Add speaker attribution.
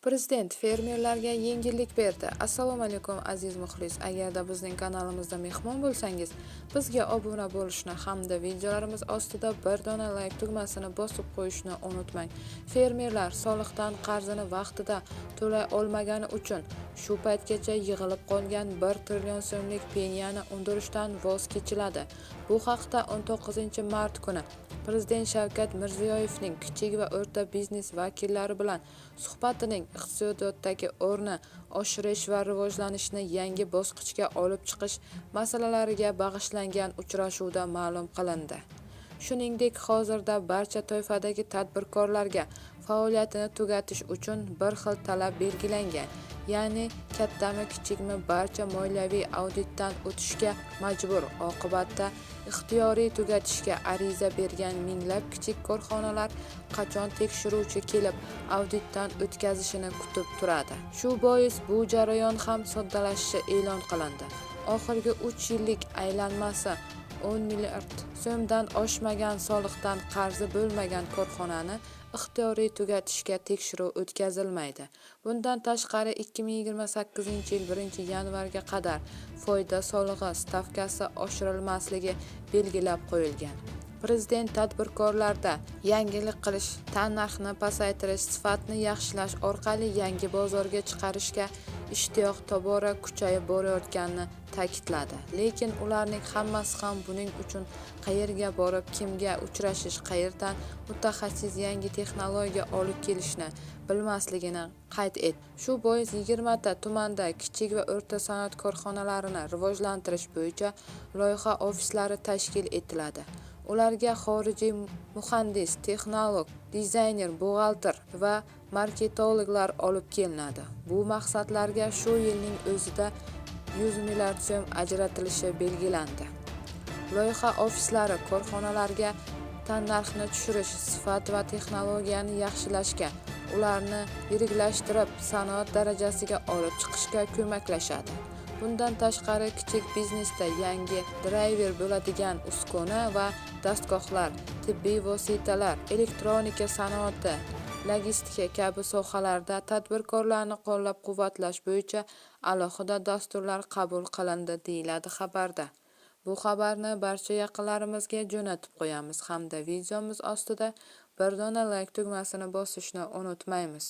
Speaker 1: Prezident fermerlarga yengillik berdi. Assalomu alaykum aziz muxlis. Agarda bizning kanalimizda mehmon bo'lsangiz, bizga obuna bo'lishni hamda videolarimiz ostida bir dona like tugmasini bosib qo'yishni unutmang. Fermerlar soliqdan qarzini vaqtida to'lay olmagani uchun shu paytgacha yig'ilib qolgan 1 trillion so'mlik peniyani undirishdan voz kechiladi. Bu haqda 19-mart kuni Prezident Shavkat Mirziyoyevning kichik va o'rta biznes vakillari bilan suhbatining iqtisodiyotdagi o'rni oshirish va rivojlanishni yangi bosqichga olib chiqish masalalariga bag'ishlangan uchrashuvda ma'lum qilindi. Shuningdek, hozirda barcha toifadagi tadbirkorlarga faoliyatini tugatish uchun bir xil talab belgilangan, ya'ni kattami kichikmi barcha moliyaviy auditdan o'tishga majbur. Oqibatda ixtiyoriy tugatishga ariza bergan minglab kichik korxonalar qachon tekshiruvchi kelib auditdan o'tkazishini kutib turadi. Shu bois bu jarayon ham soddalashishi e'lon qilindi. Oxirgi 3 yillik aylanmasi 10 milliard so'mdan oshmagan soliqdan qarzi bo'lmagan korxonani ixtiyoriy tugatishga tekshiruv o'tkazilmaydi. Bundan tashqari 2028-yil 1-yanvarga qadar foyda solig'i stavkasi oshirilmasligi belgilab qo'yilgan. Prezident tadbirkorlarda yangilik qilish, tannarxni pasaytirish, sifatni yaxshilash orqali yangi bozorga chiqarishga ishtiyoq tobora kuchayib borayotganini ta'kidladi. Lekin ularning hammasi ham buning uchun qayerga borib, kimga uchrashish, qayerdan mutaxassis yangi texnologiya olib kelishni bilmasligini qayd etdi. Shu bois 20 ta tumanda kichik va o'rta sanoat korxonalarini rivojlantirish bo'yicha loyiha ofislari tashkil etiladi. Ularga xorijiy muhandis, texnolog, dizayner, buxgalter va marketologlar olib kelinadi. Bu maqsadlarga shu yilning o'zida 100 milliard so'm ajratilishi belgilandi. Loyiha ofislari korxonalarga tannarxni tushirish, sifat va texnologiyani yaxshilashga, ularni yiriklashtirib, sanoat darajasiga olib chiqishga ko'maklashadi. Bundan tashqari kichik biznesda yangi driver bo'ladigan uskuna va dastgohlar, tibbiy vositalar, elektronika sanoati, logistika kabi sohalarda tadbirkorlarni qo'llab-quvvatlash bo'yicha alohida dasturlar qabul qilindi, deyiladi xabarda. Bu xabarni barcha yaqinlarimizga jo'natib qo'yamiz hamda videomiz ostida bir dona like tugmasini bosishni unutmaymiz.